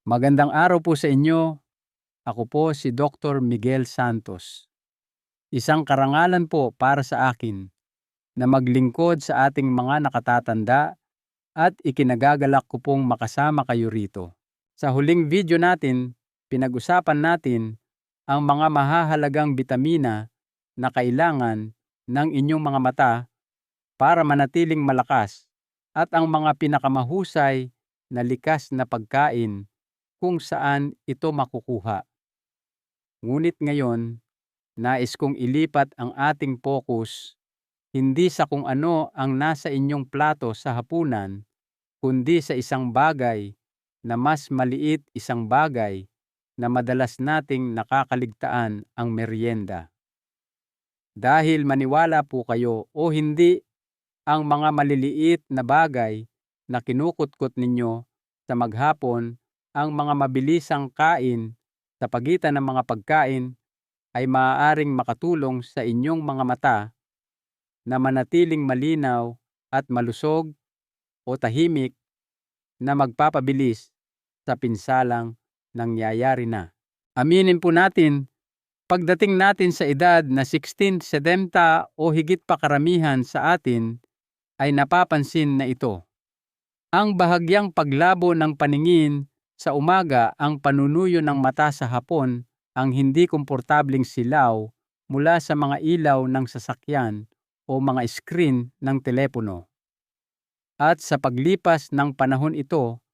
Magandang araw po sa inyo. Ako po si Dr. Miguel Santos. Isang karangalan po para sa akin na maglingkod sa ating mga nakatatanda at ikinagagalak ko pong makasama kayo rito. Sa huling video natin, pinag-usapan natin ang mga mahahalagang bitamina na kailangan ng inyong mga mata para manatiling malakas at ang mga pinakamahusay na likas na pagkain kung saan ito makukuha. Ngunit ngayon, nais kong ilipat ang ating focus hindi sa kung ano ang nasa inyong plato sa hapunan, kundi sa isang bagay na mas maliit, isang bagay na madalas nating nakakaligtaan, ang merienda. Dahil maniwala po kayo o hindi, ang mga maliliit na bagay na kinukutkot ninyo sa maghapon, ang mga mabilisang kain sa pagitan ng mga pagkain, ay maaaring makatulong sa inyong mga mata na manatiling malinaw at malusog o tahimik na magpapabilis sa pinsalang nangyayari na. Aminin po natin, pagdating natin sa edad na 60, 70 o higit pa, karamihan sa atin ay napapansin na ito. Ang bahagyang paglabo ng paningin sa umaga, ang panunuyo ng mata sa hapon, ang hindi komportableng silaw mula sa mga ilaw ng sasakyan o mga screen ng telepono. At sa paglipas ng panahon, ito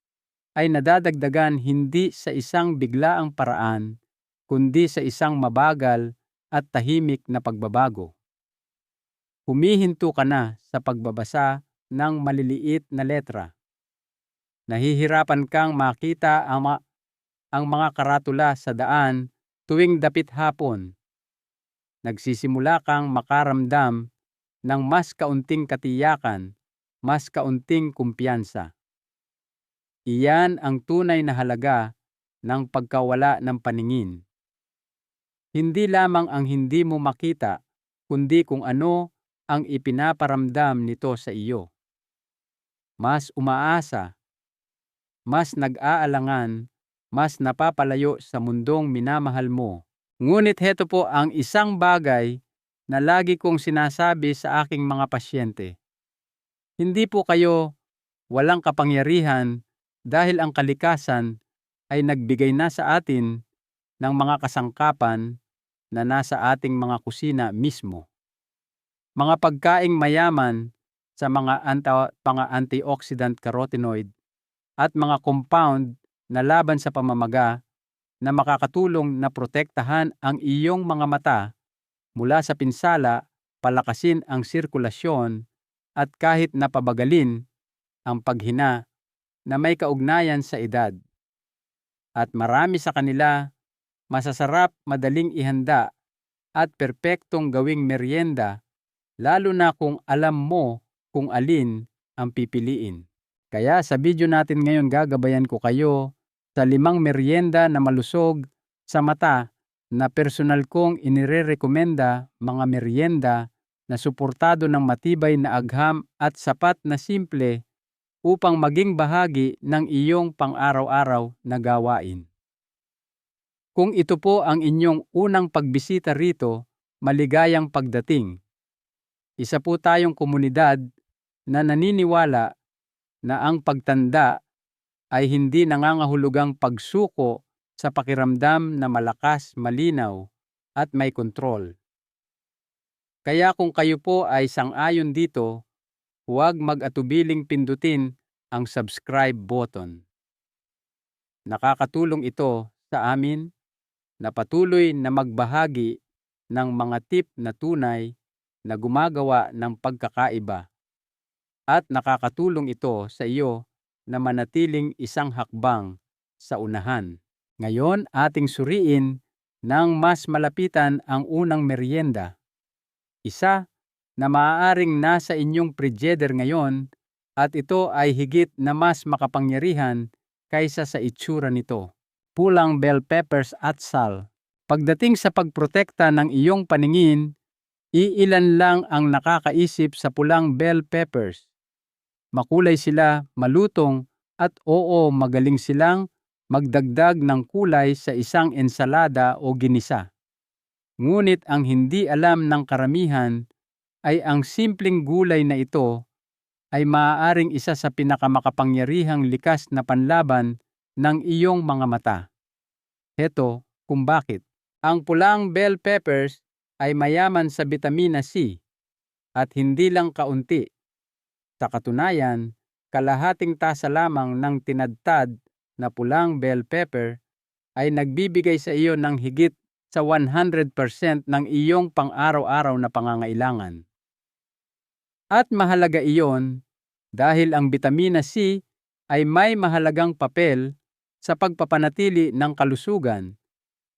ay nadadagdagan hindi sa isang biglaang paraan, kundi sa isang mabagal at tahimik na pagbabago. Humihinto ka na sa pagbabasa ng maliliit na letra. Nahihirapan kang makita ang mga karatula sa daan tuwing dapit hapon. Nagsisimula kang makaramdam ng mas kaunting katiyakan, mas kaunting kumpiyansa. Iyan ang tunay na halaga ng pagkawala ng paningin. Hindi lamang ang hindi mo makita, kundi kung ano ang ipinaparamdam nito sa iyo. Mas umaasa, mas nag-aalangan, mas napapalayo sa mundong minamahal mo. Ngunit heto po ang isang bagay na lagi kong sinasabi sa aking mga pasyente. Hindi po kayo walang kapangyarihan dahil ang kalikasan ay nagbigay na sa atin ng mga kasangkapan na nasa ating mga kusina mismo. Mga pagkaing mayaman sa mga antioxidant, carotenoid at mga compound na laban sa pamamaga na makakatulong na protektahan ang iyong mga mata mula sa pinsala, palakasin ang sirkulasyon at kahit napabagalin ang paghina na may kaugnayan sa edad. At marami sa kanila masasarap, madaling ihanda at perpektong gawing merienda, lalo na kung alam mo kung alin ang pipiliin. Kaya sa video natin ngayon, gagabayan ko kayo sa 5 merienda na malusog sa mata na personal kong inirerekomenda, mga merienda na suportado ng matibay na agham at sapat na simple upang maging bahagi ng iyong pang-araw-araw na gawain. Kung ito po ang inyong unang pagbisita rito, maligayang pagdating. Isa po tayong komunidad na naniniwala na ang pagtanda ay hindi nangangahulugang pagsuko sa pakiramdam na malakas, malinaw, at may kontrol. Kaya kung kayo po ay sang-ayon dito, huwag mag-atubiling pindutin ang subscribe button. Nakakatulong ito sa amin na patuloy na magbahagi ng mga tip na tunay na gumagawa ng pagkakaiba. At nakakatulong ito sa iyo na manatiling isang hakbang sa unahan. Ngayon, ating suriin ng mas malapitan ang unang merienda. Isa na maaaring nasa inyong frigider ngayon at ito ay higit na mas makapangyarihan kaysa sa itsura nito. Pulang bell peppers at sal. Pagdating sa pagprotekta ng iyong paningin, iilan lang ang nakakaisip sa pulang bell peppers. Makulay sila, malutong, at oo, magaling silang magdagdag ng kulay sa isang ensalada o ginisa. Ngunit ang hindi alam ng karamihan ay ang simpleng gulay na ito ay maaaring isa sa pinakamakapangyarihang likas na panlaban ng iyong mga mata. Heto kung bakit. Ang pulang bell peppers ay mayaman sa bitamina C at hindi lang kaunti. Sa katunayan, kalahating tasa lamang ng tinadtad na pulang bell pepper ay nagbibigay sa iyo ng higit sa 100% ng iyong pang-araw-araw na pangangailangan. At mahalaga iyon dahil ang bitamina C ay may mahalagang papel sa pagpapanatili ng kalusugan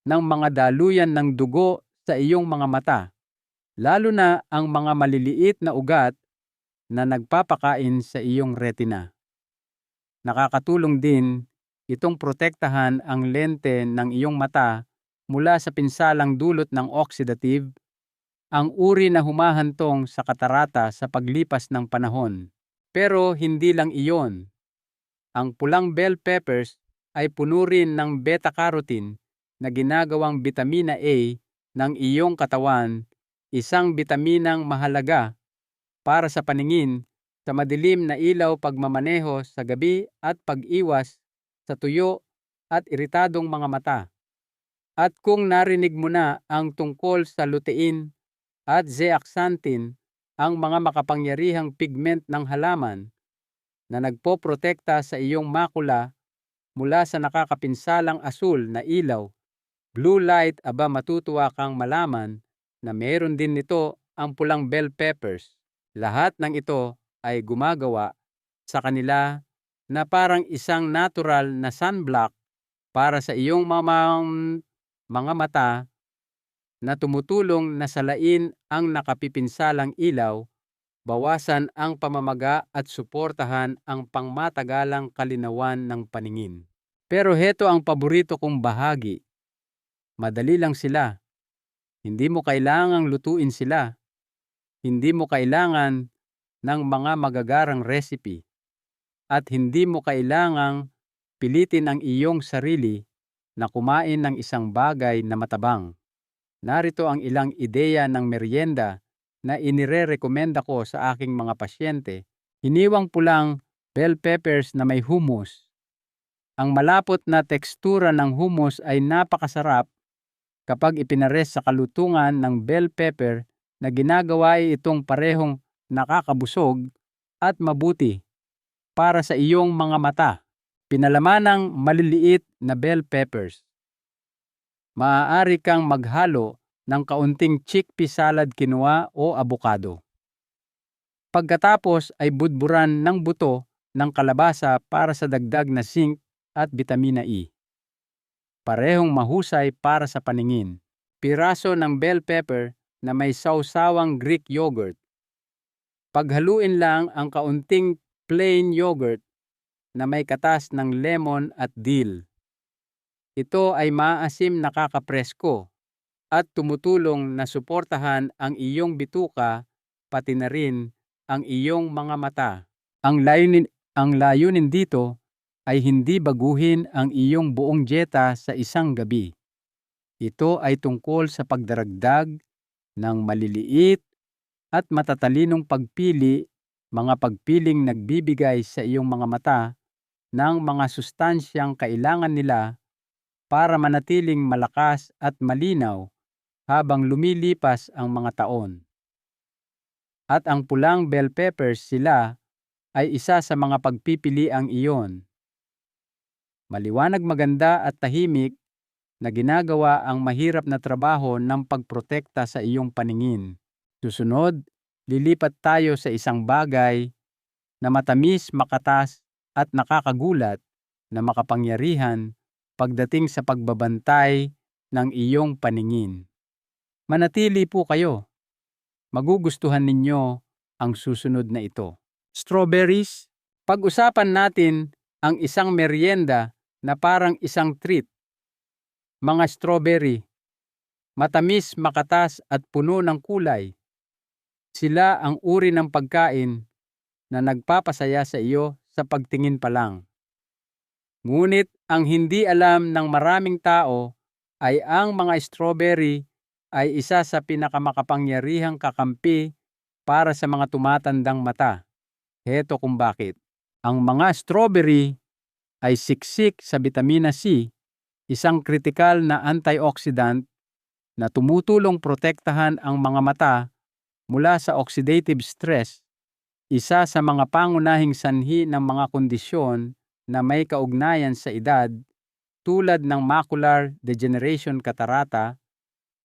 ng mga daluyan ng dugo sa iyong mga mata, lalo na ang mga maliliit na ugat na nagpapakain sa iyong retina. Nakakatulong din itong protektahan ang lente ng iyong mata mula sa pinsalang dulot ng oxidative, ang uri na humahantong sa katarata sa paglipas ng panahon. Pero hindi lang iyon. Ang pulang bell peppers ay puno rin ng beta-carotene na ginagawang bitamina A ng iyong katawan, isang bitaminang mahalaga para sa paningin, sa madilim na ilaw, pagmamaneho sa gabi at pag-iwas sa tuyo at iritadong mga mata. At kung narinig mo na ang tungkol sa lutein at zeaxanthin, ang mga makapangyarihang pigment ng halaman na nagpoprotekta sa iyong makula mula sa nakakapinsalang asul na ilaw, blue light, matutuwa kang malaman na meron din nito ang pulang bell peppers. Lahat ng ito ay gumagawa sa kanila na parang isang natural na sunblock para sa iyong mga mata na tumutulong na salain ang nakapipinsalang ilaw, bawasan ang pamamaga at suportahan ang pangmatagalang kalinawan ng paningin. Pero heto ang paborito kong bahagi. Madali lang sila. Hindi mo kailangang lutuin sila. Hindi mo kailangan ng mga magagarang recipe. At hindi mo kailangang pilitin ang iyong sarili na kumain ng isang bagay na matabang. Narito ang ilang ideya ng merienda na inire-rekomenda ko sa aking mga pasyente. Hiniwang pulang bell peppers na may hummus. Ang malapot na tekstura ng hummus ay napakasarap kapag ipinares sa kalutungan ng bell pepper na ginagawa itong parehong nakakabusog at mabuti para sa iyong mga mata. Pinalamanang maliliit na bell peppers. Maaari kang maghalo ng kaunting chickpea salad quinoa o abokado. Pagkatapos ay budburan ng buto ng kalabasa para sa dagdag na zinc at bitamina E. Parehong mahusay para sa paningin. Piraso ng bell pepper na may sawsawang Greek yogurt. Paghaluin lang ang kaunting plain yogurt na may katas ng lemon at dill. Ito ay maasim, nakakapresko at tumutulong na suportahan ang iyong bituka pati na rin ang iyong mga mata. Ang layunin dito ay hindi baguhin ang iyong buong dieta sa isang gabi. Ito ay tungkol sa pagdaragdag ng maliliit at matatalinong pagpili, mga pagpiling nagbibigay sa iyong mga mata ng mga sustansyang kailangan nila para manatiling malakas at malinaw habang lumilipas ang mga taon. At ang pulang bell peppers, sila ay isa sa mga pagpipiliang iyon. Maliwanag, maganda at tahimik na ginagawa ang mahirap na trabaho ng pagprotekta sa iyong paningin. Susunod, lilipat tayo sa isang bagay na matamis, makatas at nakakagulat na makapangyarihan pagdating sa pagbabantay ng iyong paningin. Manatili po kayo. Magugustuhan ninyo ang susunod na ito. Strawberries. Pag-usapan natin ang isang merienda na parang isang treat. Mga strawberry. Matamis, makatas at puno ng kulay. Sila ang uri ng pagkain na nagpapasaya sa iyo sa pagtingin pa lang. Ngunit ang hindi alam ng maraming tao ay ang mga strawberry ay isa sa pinakamakapangyarihang kakampi para sa mga tumatandang mata. Heto kung bakit. Ang mga strawberry ay siksik sa bitamina C, isang kritikal na antioxidant na tumutulong protektahan ang mga mata mula sa oxidative stress, isa sa mga pangunahing sanhi ng mga kondisyon na may kaugnayan sa edad tulad ng macular degeneration catarata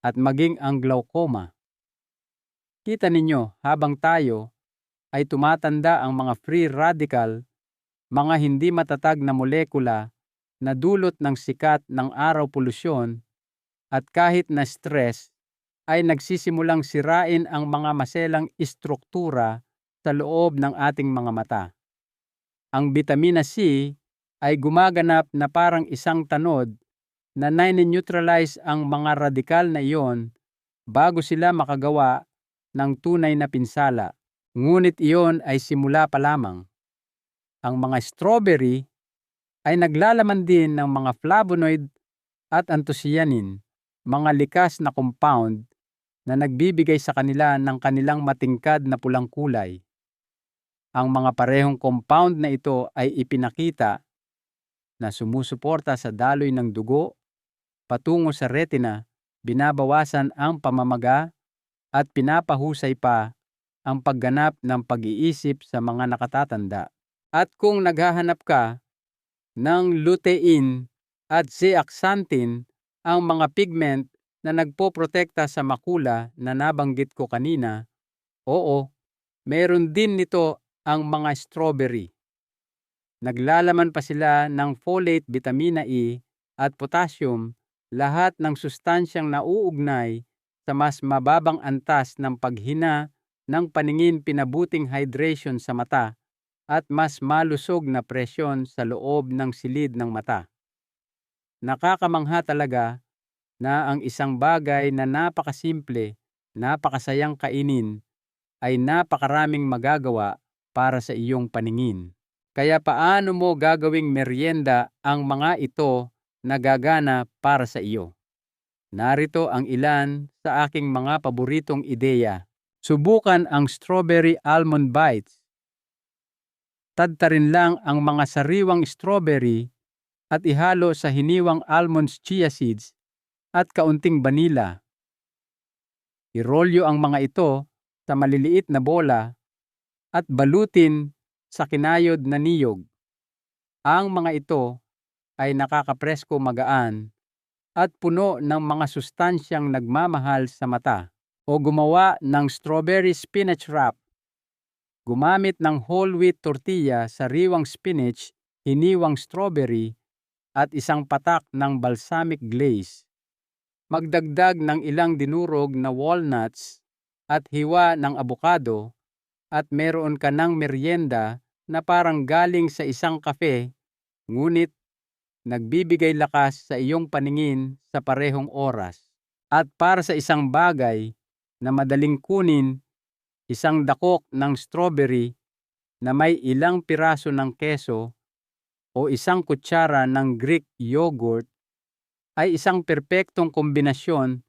at maging ang glaucoma. Kita ninyo, habang tayo ay tumatanda, ang mga free radical, mga hindi matatag na molekula na dulot ng sikat ng araw, polusyon at kahit na stress ay nagsisimulang sirain ang mga maselang istruktura sa loob ng ating mga mata. Ang bitamina C ay gumaganap na parang isang tanod na nine-neutralize ang mga radikal na iyon bago sila makagawa ng tunay na pinsala. Ngunit iyon ay simula pa lamang. Ang mga strawberry ay naglalaman din ng mga flavonoid at anthocyanin, mga likas na compound na nagbibigay sa kanila ng kanilang matingkad na pulang kulay. Ang mga parehong compound na ito ay ipinakita na sumusuporta sa daloy ng dugo patungo sa retina, binabawasan ang pamamaga at pinapahusay pa ang pagganap ng pag-iisip sa mga nakatatanda. At kung naghahanap ka ng lutein at zeaxanthin, ang mga pigment na nagpoprotekta sa makula na nabanggit ko kanina, oo, meron din nito ang mga strawberry. Naglalaman pa sila ng folate, vitamina E at potassium, lahat ng sustansyang nauugnay sa mas mababang antas ng paghina ng paningin, pinabuting hydration sa mata at mas malusog na presyon sa loob ng silid ng mata. Nakakamangha talaga na ang isang bagay na napakasimple, napakasayang kainin, ay napakaraming magagawa para sa iyong paningin. Kaya paano mo gagawing merienda ang mga ito na gagana para sa iyo? Narito ang ilan sa aking mga paboritong ideya. Subukan ang strawberry almond bites. Tadtarin lang ang mga sariwang strawberry at ihalo sa hiniwang almonds, chia seeds at kaunting vanilla. Irolyo ang mga ito sa maliliit na bola at balutin sa kinayod na niyog. Ang mga ito ay nakakapresko, magaan at puno ng mga sustansyang nagmamahal sa mata. O gumawa ng strawberry spinach wrap. Gumamit ng whole wheat tortilla, sariwang spinach, hiniwang strawberry at isang patak ng balsamic glaze. Magdagdag ng ilang dinurog na walnuts at hiwa ng abukado at meron ka ng merienda na parang galing sa isang kafe, ngunit nagbibigay lakas sa iyong paningin sa parehong oras. At para sa isang bagay na madaling kunin, isang dakok ng strawberry na may ilang piraso ng keso o isang kutsara ng Greek yogurt ay isang perpektong kombinasyon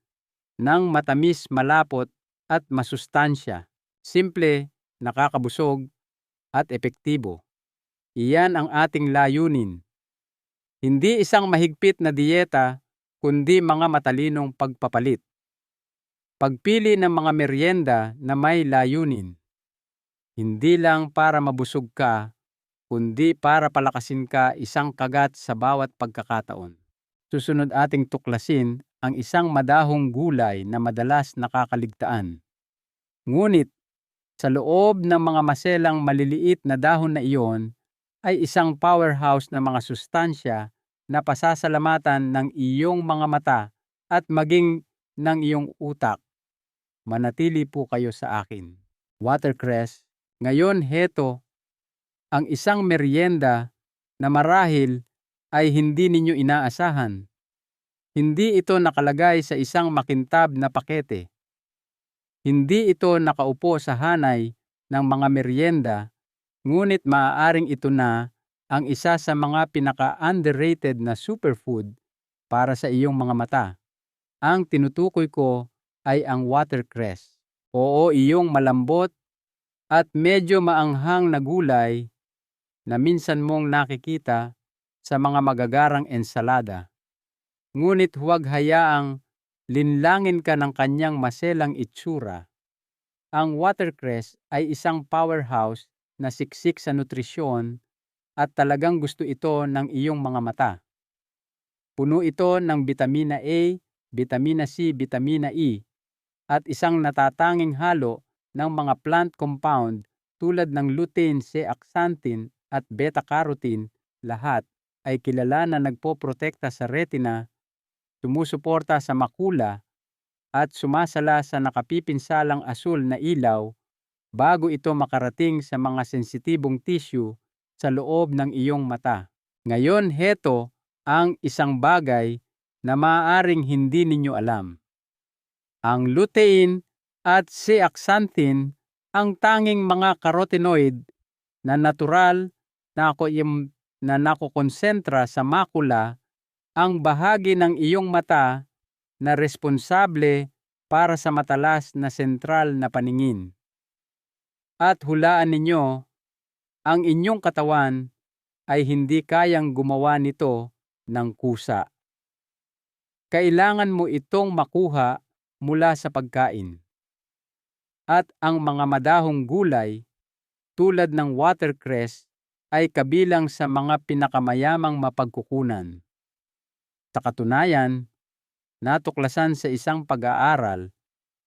ng matamis, malapot at masustansya. Simple, nakakabusog at epektibo. Iyan ang ating layunin. Hindi isang mahigpit na dieta, kundi mga matalinong pagpapalit. Pagpili ng mga merienda na may layunin. Hindi lang para mabusog ka, kundi para palakasin ka isang kagat sa bawat pagkakataon. Susunod ating tuklasin ang isang madahong gulay na madalas nakakaligtaan. Ngunit sa loob ng mga maselang maliliit na dahon na iyon ay isang powerhouse na mga sustansya na pasasalamatan ng iyong mga mata at maging ng iyong utak. Manatili po kayo sa akin. Watercress. Ngayon, heto ang isang merienda na marahil ay hindi ninyo inaasahan. Hindi ito nakalagay sa isang makintab na pakete. Hindi ito nakaupo sa hanay ng mga merienda, ngunit maaaring ito na ang isa sa mga pinaka-underrated na superfood para sa iyong mga mata. Ang tinutukoy ko ay ang watercress. Oo, iyong malambot at medyo maanghang na gulay na minsan mong nakikita sa mga magagarang ensalada. Ngunit huwag hayaang linlangin ka ng kanyang maselang itsura. Ang watercress ay isang powerhouse na siksik sa nutrisyon at talagang gusto ito ng iyong mga mata. Puno ito ng bitamina A, bitamina C, bitamina E, at isang natatanging halo ng mga plant compound tulad ng lutein, zeaxanthin at beta-carotene. Lahat ay kilala na nagpoprotekta sa retina, sumusuporta sa makula, at sumasala sa nakapipinsalang asul na ilaw bago ito makarating sa mga sensitibong tissue sa loob ng iyong mata. Ngayon, heto ang isang bagay na maaaring hindi ninyo alam. Ang lutein at zeaxanthin ang tanging mga carotenoid na natural na nakokonsentra sa makula, ang bahagi ng iyong mata na responsable para sa matalas na sentral na paningin. At hulaan ninyo, ang inyong katawan ay hindi kayang gumawa nito ng kusa. Kailangan mo itong makuha mula sa pagkain. At ang mga madahong gulay tulad ng watercress ay kabilang sa mga pinakamayamang mapagkukunan. Sa katunayan, natuklasan sa isang pag-aaral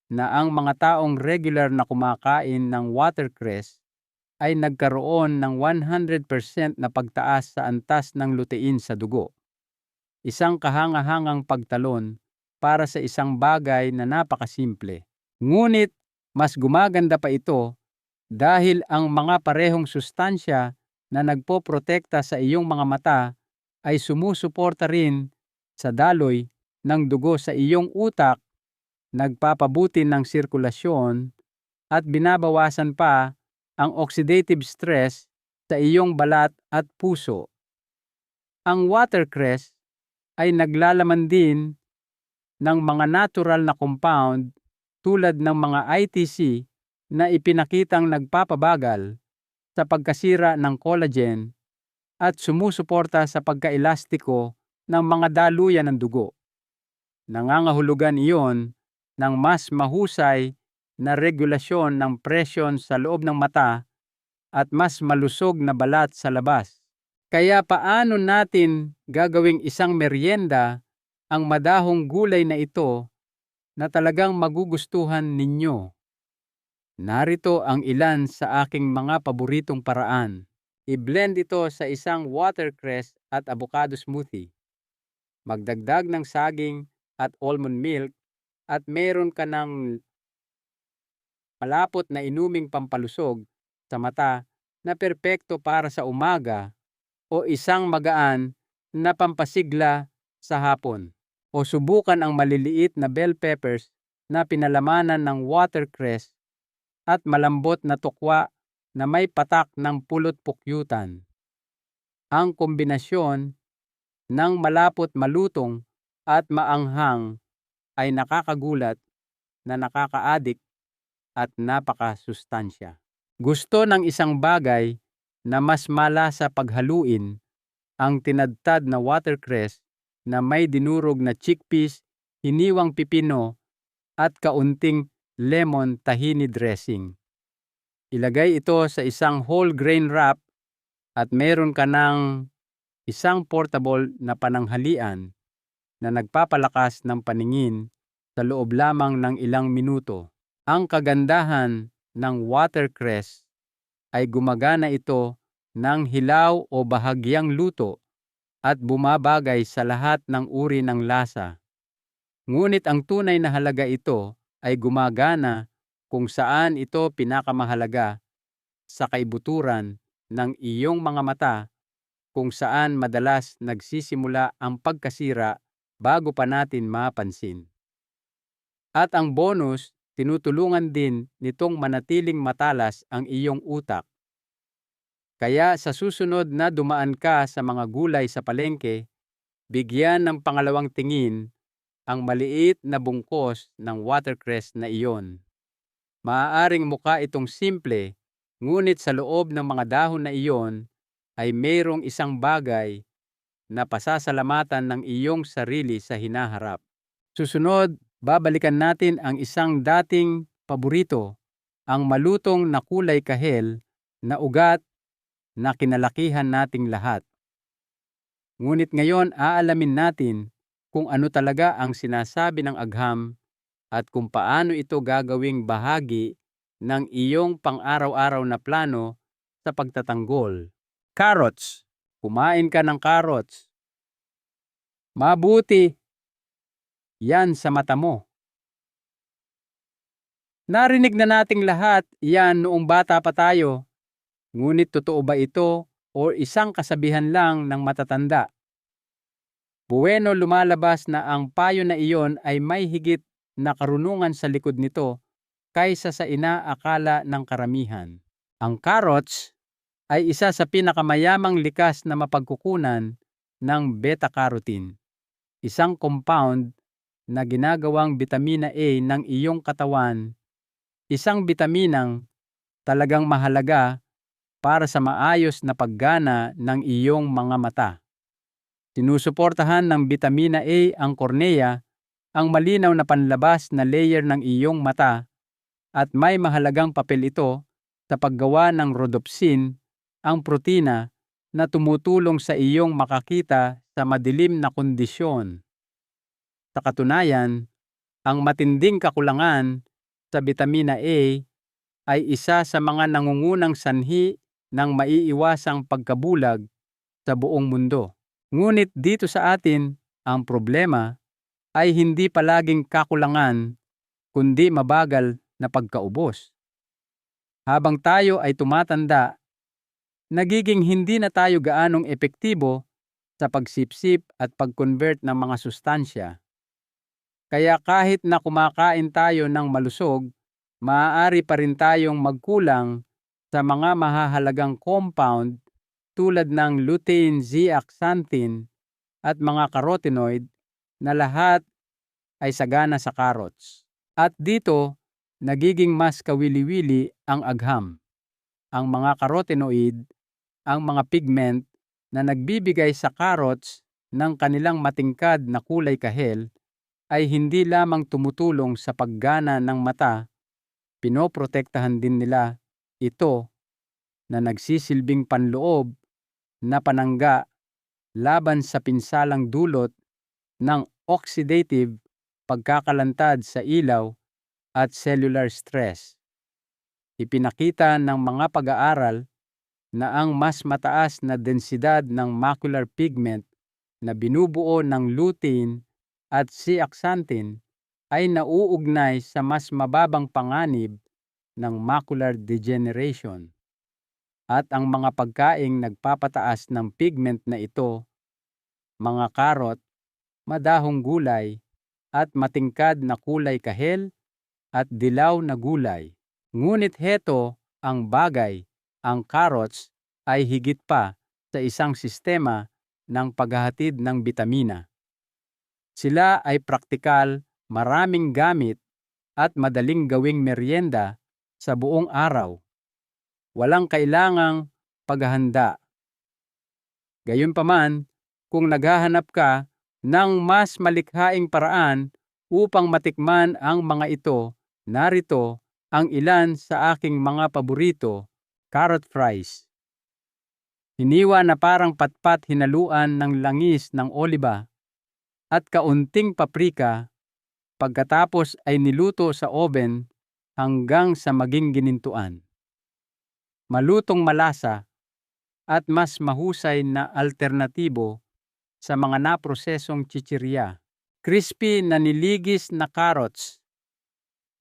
na ang mga taong regular na kumakain ng watercress ay nagkaroon ng 100% na pagtaas sa antas ng lutein sa dugo. Isang kahangahangang pagtalon para sa isang bagay na napakasimple. Ngunit mas gumaganda pa ito dahil ang mga parehong sustansya na nagpoprotekta sa iyong mga mata ay sumusuporta rin sa daloy ng dugo sa iyong utak, nagpapabuti ng sirkulasyon at binabawasan pa ang oxidative stress sa iyong balat at puso. Ang watercress ay naglalaman din ng mga natural na compound tulad ng mga ITC na ipinakitang nagpapabagal sa pagkasira ng collagen at sumusuporta sa pagkaelastiko ng mga daluyan ng dugo. Nangangahulugan iyon ng mas mahusay na regulasyon ng presyon sa loob ng mata at mas malusog na balat sa labas. Kaya paano natin gagawing isang merienda ang madahong gulay na ito na talagang magugustuhan ninyo? Narito ang ilan sa aking mga paboritong paraan. I-blend ito sa isang watercress at avocado smoothie. Magdagdag ng saging at almond milk at meron ka ng malapot na inuming pampalusog sa mata na perpekto para sa umaga o isang magaan na pampasigla sa hapon. O subukan ang maliliit na bell peppers na pinalamanan ng watercress at malambot na tokwa na may patak ng pulot pukyutan. Ang kombinasyon ng malapot malutong at maanghang ay nakakagulat, na nakakaadik at napakasustansya. Gusto ng isang bagay na mas malasa paghaluin ang tinadtad na watercress na may dinurog na chickpeas, hiniwang pipino at kaunting lemon tahini dressing. Ilagay ito sa isang whole grain wrap at meron ka ng isang portable na pananghalian na nagpapalakas ng paningin sa loob lamang ng ilang minuto. Ang kagandahan ng watercress ay gumagana ito ng hilaw o bahagyang luto at bumabagay sa lahat ng uri ng lasa. Ngunit ang tunay na halaga ito ay gumagana kung saan ito pinakamahalaga, sa kaibuturan ng iyong mga mata, kung saan madalas nagsisimula ang pagkasira bago pa natin mapansin. At ang bonus, tinutulungan din nitong manatiling matalas ang iyong utak. Kaya sa susunod na dumaan ka sa mga gulay sa palengke, bigyan ng pangalawang tingin ang maliit na bungkos ng watercress na iyon. Maaaring mukha itong simple, ngunit sa loob ng mga dahon na iyon ay mayroong isang bagay na pasasalamatan ng iyong sarili sa hinaharap. Susunod, babalikan natin ang isang dating paborito, ang malutong na kulay kahel na ugat na kinalakihan nating lahat. Ngunit ngayon aalamin natin kung ano talaga ang sinasabi ng agham at kung paano ito gagawing bahagi ng iyong pang-araw-araw na plano sa pagtatanggol. Carrots. Kumain ka ng carrots. Mabuti yan sa mata mo. Narinig na nating lahat yan noong bata pa tayo. Ngunit totoo ba ito o isang kasabihan lang ng matatanda? Bueno, lumalabas na ang payo na iyon ay may higit na karunungan sa likod nito kaysa sa inaakala ng karamihan. Ang carrots ay isa sa pinakamayamang likas na mapagkukunan ng beta-carotene, isang compound na ginagawang bitamina A ng iyong katawan, isang bitaminang talagang mahalaga para sa maayos na paggana ng iyong mga mata. Sinusuportahan ng bitamina A ang kornea, ang malinaw na panlabas na layer ng iyong mata, at may mahalagang papel ito sa paggawa ng rhodopsin, ang protina na tumutulong sa iyong makakita sa madilim na kondisyon. Sa katunayan, ang matinding kakulangan sa bitamina A ay isa sa mga nangungunang sanhi ng maiiwasang pagkabulag sa buong mundo. Ngunit dito sa atin, ang problema ay hindi palaging kakulangan, kundi mabagal na pagkaubos. Habang tayo ay tumatanda, nagiging hindi na tayo gaanong epektibo sa pagsipsip at pag-convert ng mga sustansya. Kaya kahit na kumakain tayo ng malusog, maaari pa rin tayong magkulang sa mga mahahalagang compound tulad ng lutein, zeaxanthin at mga carotenoid na lahat ay sagana sa carrots. At dito, nagiging mas kawili-wili ang agham. Ang mga carotenoid, ang mga pigment na nagbibigay sa carrots ng kanilang matingkad na kulay kahel, ay hindi lamang tumutulong sa paggana ng mata, pinoprotektahan din nila ito na nagsisilbing panloob na panangga laban sa pinsalang dulot ng oxidative pagkakalantad sa ilaw at cellular stress. Ipinakita ng mga pag-aaral na ang mas mataas na densidad ng macular pigment na binubuo ng lutein at zeaxanthin ay nauugnay sa mas mababang panganib ng macular degeneration. At ang mga pagkaing nagpapataas ng pigment na ito, mga karot, madahong gulay, at matingkad na kulay kahel at dilaw na gulay. Ngunit heto ang bagay, ang carrots ay higit pa sa isang sistema ng paghahatid ng bitamina. Sila ay praktikal, maraming gamit, at madaling gawing merienda sa buong araw. Walang kailangang paghahanda. Gayunpaman, kung naghahanap ka ng mas malikhaing paraan upang matikman ang mga ito, narito ang ilan sa aking mga paborito: carrot fries. Hiniwa na parang patpat hinaluan ng langis ng oliba at kaunting paprika, pagkatapos ay niluto sa oven hanggang sa maging ginintuan. Malutong malasa at mas mahusay na alternatibo sa mga naprosesong chichirya. Crispy na niligis na carrots,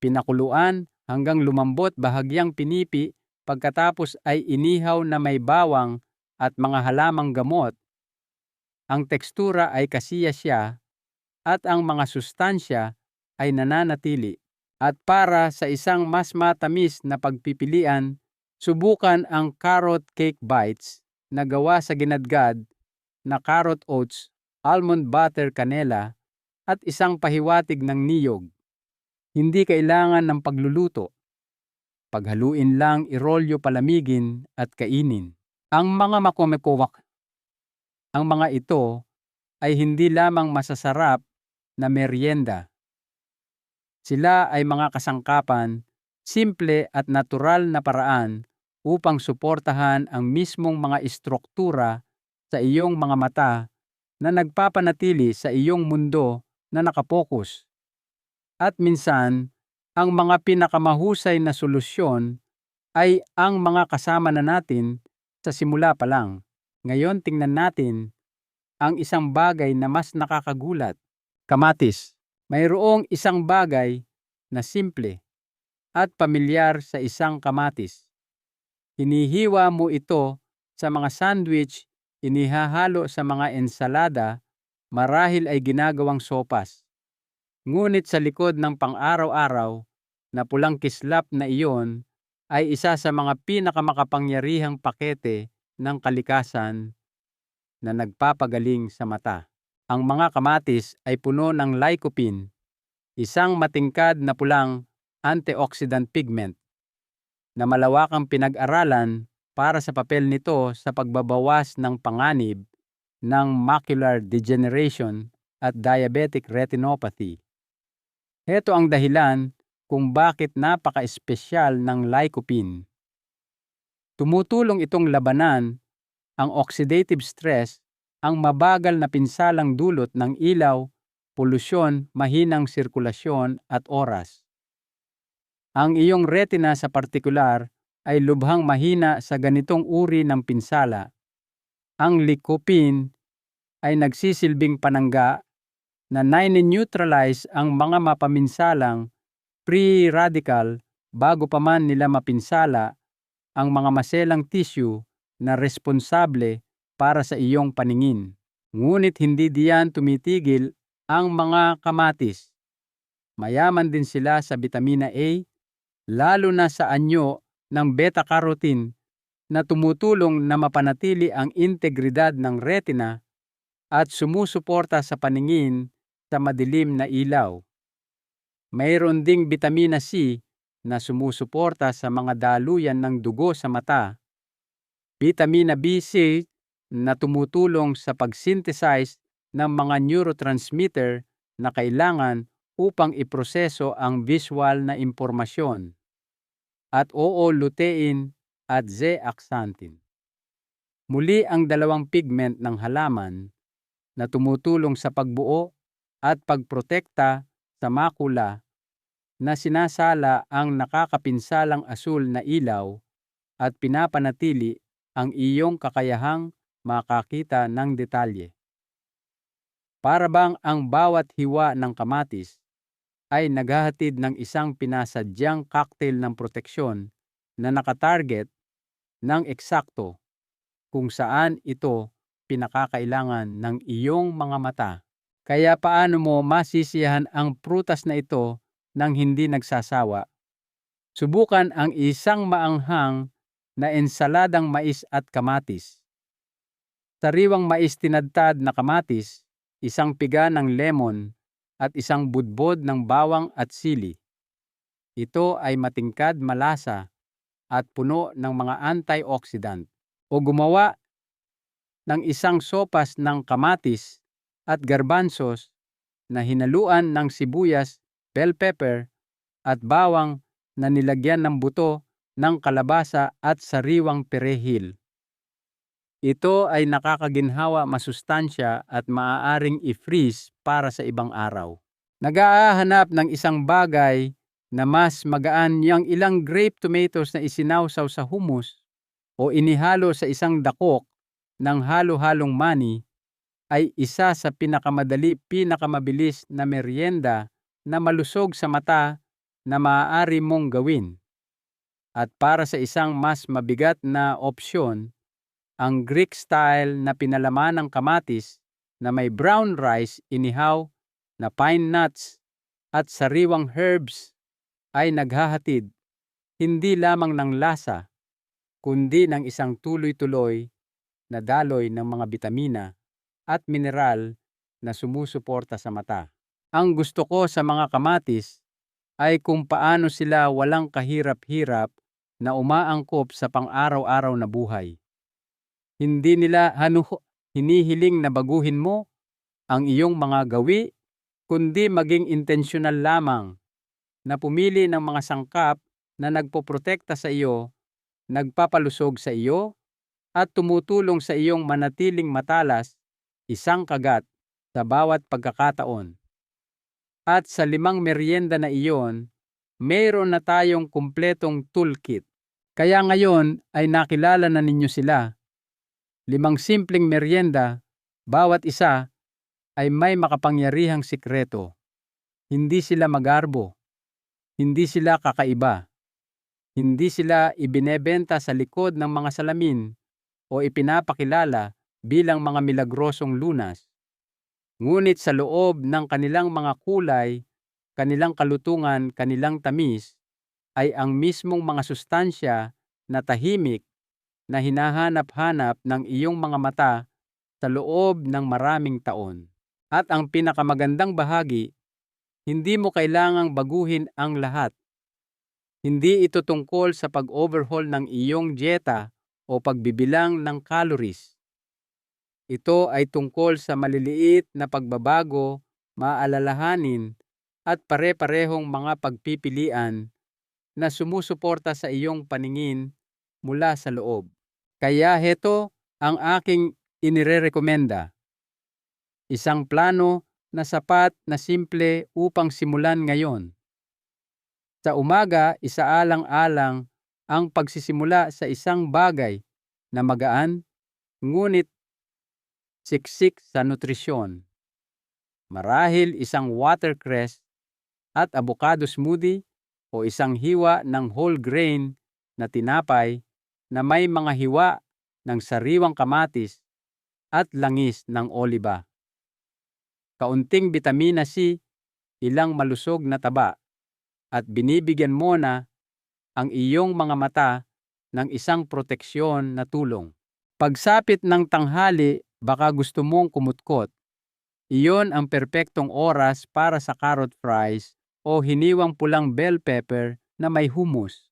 pinakuluan hanggang lumambot, bahagyang pinipi, pagkatapos ay inihaw na may bawang at mga halamang gamot. Ang tekstura ay kasiyasya at ang mga sustansya ay nananatili. At para sa isang mas matamis na pagpipilian, Subukan ang carrot cake bites na gawa sa ginadgad na carrot oats, almond butter canela, at isang pahiwatig ng niyog. Hindi kailangan ng pagluluto. Paghaluin lang, irolyo, palamigin at kainin. Ang mga makomekowak, ang mga ito ay hindi lamang masasarap na merienda. Sila ay mga kasangkapan, simple at natural na paraan upang suportahan ang mismong mga istruktura sa iyong mga mata na nagpapanatili sa iyong mundo na nakapokus. At minsan, ang mga pinakamahusay na solusyon ay ang mga kasama na natin sa simula pa lang. Ngayon tingnan natin ang isang bagay na mas nakakagulat. Kamatis. Mayroong isang bagay na simple at pamilyar sa isang kamatis. Hinihiwa mo ito sa mga sandwich, inihahalo sa mga ensalada, marahil ay ginagawang sopas. Ngunit sa likod ng pang-araw-araw na pulang kislap na iyon ay isa sa mga pinakamakapangyarihang pakete ng kalikasan na nagpapagaling sa mata. Ang mga kamatis ay puno ng lycopene, isang matingkad na pulang antioxidant pigment na malawakang pinag-aralan para sa papel nito sa pagbabawas ng panganib ng macular degeneration at diabetic retinopathy. Heto ang dahilan kung bakit napaka-espesyal ng lycopene. Tumutulong itong labanan ang oxidative stress, ang mabagal na pinsalang dulot ng ilaw, polusyon, mahinang sirkulasyon at oras. Ang iyong retina sa partikular ay lubhang mahina sa ganitong uri ng pinsala. Ang lycopene ay nagsisilbing panangga na nai-neutralize ang mga mapaminsalang free radical bago pa man nila mapinsala ang mga maselang tissue na responsable para sa iyong paningin. Ngunit hindi diyan tumitigil ang mga kamatis. Mayaman din sila sa vitamina A, lalo na sa anyo ng beta-carotene na tumutulong na mapanatili ang integridad ng retina at sumusuporta sa paningin sa madilim na ilaw. Mayroon ding vitamina C na sumusuporta sa mga daluyan ng dugo sa mata, vitamina B6 na tumutulong sa pag-synthesize ng mga neurotransmitter na kailangan upang iproseso ang visual na impormasyon, at lutein at zeaxanthin. Muli ang dalawang pigment ng halaman na tumutulong sa pagbuo at pagprotekta sa makula na sinasala ang nakakapinsalang asul na ilaw at pinapanatili ang iyong kakayahang makakita ng detalye. Para bang ang bawat hiwa ng kamatis ay naghahatid ng isang pinasadyang cocktail ng proteksyon na nakatarget ng eksakto kung saan ito pinakakailangan ng iyong mga mata. Kaya paano mo masisiyahan ang prutas na ito nang hindi nagsasawa? Subukan ang isang maanghang na ensaladang mais at kamatis. Sariwang mais tinadtad na kamatis, isang piga ng lemon at isang budbod ng bawang at sili. Ito ay matingkad, malasa at puno ng mga antioxidant. O gumawa ng isang sopas ng kamatis at garbanzos na hinaluan ng sibuyas, bell pepper at bawang na nilagyan ng buto ng kalabasa at sariwang perehil. Ito ay nakakaginhawa, masustansya at maaaring i-freeze para sa ibang araw. Nag-aahanap ng isang bagay na mas magaan, yung ilang grape tomatoes na isinawsaw sa hummus o inihalo sa isang dakok ng halo-halong mani ay isa sa pinakamadali, pinakamabilis na merienda na malusog sa mata na maaari mong gawin. At para sa isang mas mabigat na opsyon, ang Greek style na pinalaman ng kamatis na may brown rice, inihaw na pine nuts at sariwang herbs ay naghahatid hindi lamang ng lasa kundi ng isang tuloy-tuloy na daloy ng mga bitamina at mineral na sumusuporta sa mata. Ang gusto ko sa mga kamatis ay kung paano sila walang kahirap-hirap na umaangkop sa pang-araw-araw na buhay. Hindi nila hinihiling na baguhin mo ang iyong mga gawi, kundi maging intensyonal lamang na pumili ng mga sangkap na nagpoprotekta sa iyo, nagpapalusog sa iyo, at tumutulong sa iyong manatiling matalas, isang kagat sa bawat pagkakataon. At sa 5 merienda na iyon, mayroon na tayong kumpletong toolkit. Kaya ngayon ay nakilala na ninyo sila. 5 simpleng merienda, bawat isa ay may makapangyarihang sikreto. Hindi sila magarbo. Hindi sila kakaiba. Hindi sila ibinebenta sa likod ng mga salamin o ipinapakilala bilang mga milagrosong lunas. Ngunit sa loob ng kanilang mga kulay, kanilang kalutungan, kanilang tamis, ay ang mismong mga sustansya na tahimik na hinahanap-hanap ng iyong mga mata sa loob ng maraming taon. At ang pinakamagandang bahagi, hindi mo kailangang baguhin ang lahat. Hindi ito tungkol sa pag-overhaul ng iyong dieta o pagbibilang ng calories. Ito ay tungkol sa maliliit na pagbabago, maalalahanin at pare-parehong mga pagpipilian na sumusuporta sa iyong paningin mula sa loob. Kaya heto ang aking inirerekomenda. Isang plano na sapat na simple upang simulan ngayon. Sa umaga, isaalang-alang ang pagsisimula sa isang bagay na magaan, ngunit siksik sa nutrisyon. Marahil isang watercress at avocado smoothie o isang hiwa ng whole grain na tinapay na may mga hiwa ng sariwang kamatis at langis ng oliba. Kaunting bitamina C, ilang malusog na taba, at binibigyan mo na ang iyong mga mata ng isang proteksyon na tulong. Pagsapit ng tanghali, baka gusto mong kumutkot. Iyon ang perpektong oras para sa carrot fries o hiniwang pulang bell pepper na may hummus.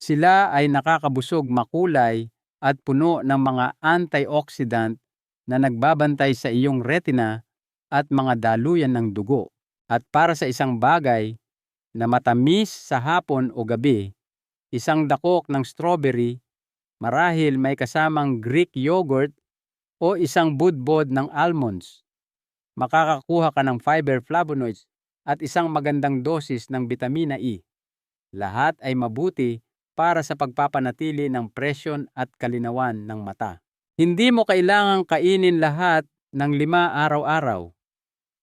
Sila ay nakakabusog, makulay at puno ng mga antioxidant na nagbabantay sa iyong retina at mga daluyan ng dugo. At para sa isang bagay na matamis sa hapon o gabi, isang dakok ng strawberry, marahil may kasamang Greek yogurt o isang budbod ng almonds. Makakakuha ka ng fiber flavonoids at isang magandang dosis ng vitamina E. Lahat ay mabuti para sa pagpapanatili ng presyon at kalinawan ng mata. Hindi mo kailangang kainin lahat ng 5 araw-araw.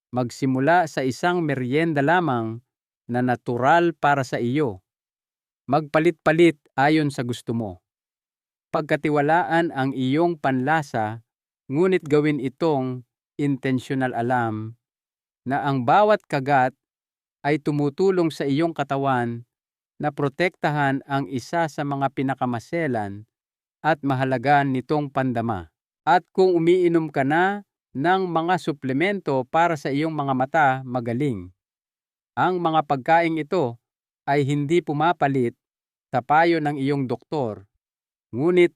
Magsimula sa isang merienda lamang na natural para sa iyo. Magpalit-palit ayon sa gusto mo. Pagkatiwalaan ang iyong panlasa, ngunit gawin itong intentional, alam na ang bawat kagat ay tumutulong sa iyong katawan na protektahan ang isa sa mga pinakamaselan at mahalaga nitong pandama. At kung umiinom ka na ng mga suplemento para sa iyong mga mata, magaling. Ang mga pagkaing ito ay hindi pumapalit sa payo ng iyong doktor, ngunit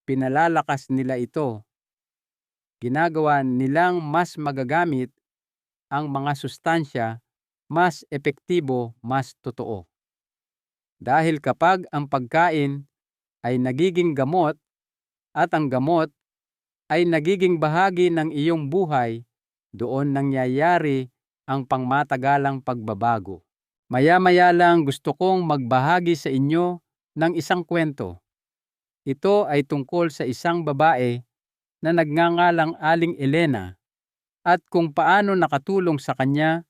pinalalakas nila ito. Ginagawa nilang mas magagamit ang mga sustansya, mas epektibo, mas totoo. Dahil kapag ang pagkain ay nagiging gamot at ang gamot ay nagiging bahagi ng iyong buhay, doon nangyayari ang pangmatagalang pagbabago. Maya-maya lang gusto kong magbahagi sa inyo ng isang kwento. Ito ay tungkol sa isang babae na nagngangalang Aling Elena at kung paano nakatulong sa kanya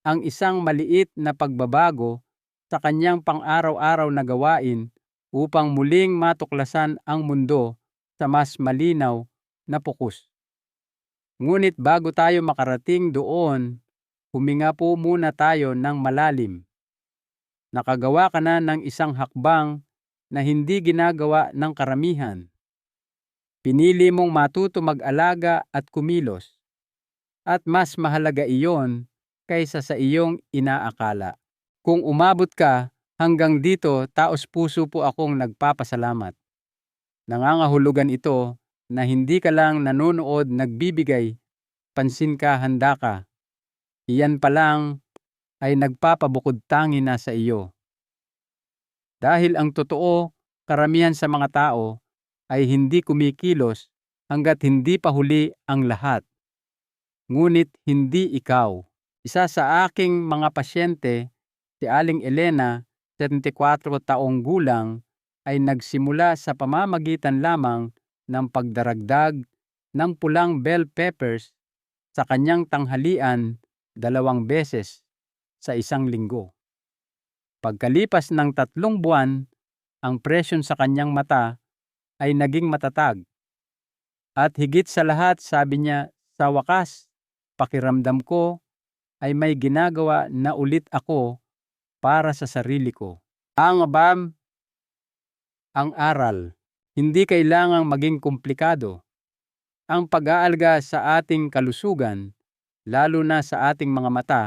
ang isang maliit na pagbabago sa kanyang pang-araw-araw na gawain upang muling matuklasan ang mundo sa mas malinaw na pukus. Ngunit bago tayo makarating doon, huminga po muna tayo ng malalim. Nakagawa ka na ng isang hakbang na hindi ginagawa ng karamihan. Pinili mong matuto mag-alaga at kumilos, at mas mahalaga iyon kaysa sa iyong inaakala. Kung umabot ka hanggang dito, taos-puso po akong nagpapasalamat. Nangangahulugan ito na hindi ka lang nanonood, nagbibigay pansin ka, handa ka. Iyan pa lang ay nagpapabukod tangi na sa iyo. Dahil ang totoo, karamihan sa mga tao ay hindi kumikilos hanggat hindi pa huli ang lahat. Ngunit hindi ikaw. Isa sa aking mga pasyente, si Aling Elena, 74 taong gulang, ay nagsimula sa pamamagitan lamang ng pagdaragdag ng pulang bell peppers sa kanyang tanghalian 2 beses sa isang linggo. Pagkalipas ng 3 buwan, ang presyon sa kanyang mata ay naging matatag. At higit sa lahat, sabi niya, sa wakas, pakiramdam ko ay may ginagawa na ulit ako para sa sarili ko. Ang aral, hindi kailangang maging komplikado. Ang pag-aalaga sa ating kalusugan, lalo na sa ating mga mata,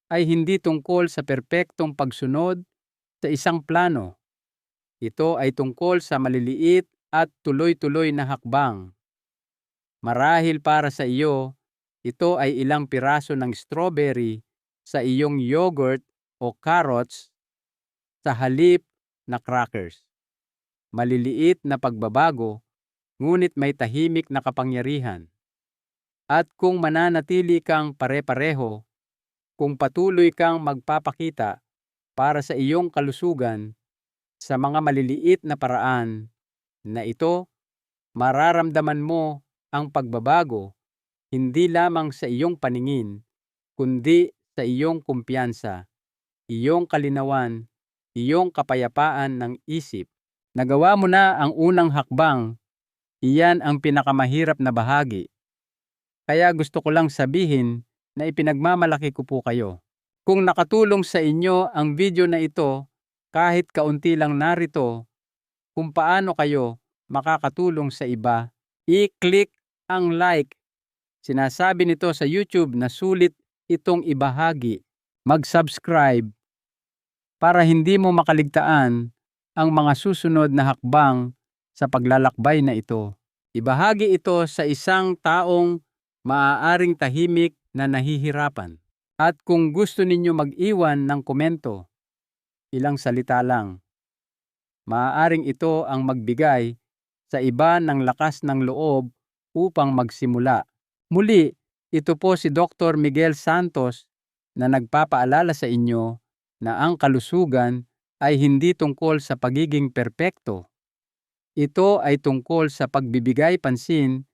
ay hindi tungkol sa perpektong pagsunod sa isang plano. Ito ay tungkol sa maliliit at tuloy-tuloy na hakbang. Marahil para sa iyo, ito ay ilang piraso ng strawberry sa iyong yogurt o carrots sa halip na crackers. Maliliit na pagbabago, ngunit may tahimik na kapangyarihan. At kung mananatili kang pare-pareho, kung patuloy kang magpapakita para sa iyong kalusugan sa mga maliliit na paraan na ito, mararamdaman mo ang pagbabago hindi lamang sa iyong paningin, kundi sa iyong kumpiyansa, iyong kalinawan, iyong kapayapaan ng isip. Nagawa mo na ang unang hakbang, iyan ang pinakamahirap na bahagi. Kaya gusto ko lang sabihin na ipinagmamalaki ko po kayo. Kung nakatulong sa inyo ang video na ito, kahit kaunti lang narito, kung paano kayo makakatulong sa iba, i-click ang like. Sinasabi nito sa YouTube na sulit itong ibahagi. Mag-subscribe para hindi mo makaligtaan ang mga susunod na hakbang sa paglalakbay na ito. Ibahagi ito sa isang taong maaaring tahimik na nahihirapan. At kung gusto ninyo mag-iwan ng komento, ilang salita lang, maaaring ito ang magbigay sa iba ng lakas ng loob upang magsimula. Muli, ito po si Dr. Miguel Santos na nagpapaalala sa inyo na ang kalusugan ay hindi tungkol sa pagiging perpekto. Ito ay tungkol sa pagbibigay pansin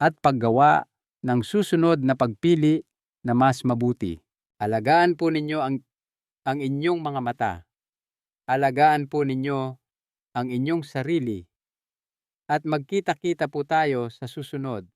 at paggawa ng susunod na pagpili na mas mabuti. Alagaan po ninyo ang inyong mga mata. Alagaan po ninyo ang inyong sarili. At magkita-kita po tayo sa susunod.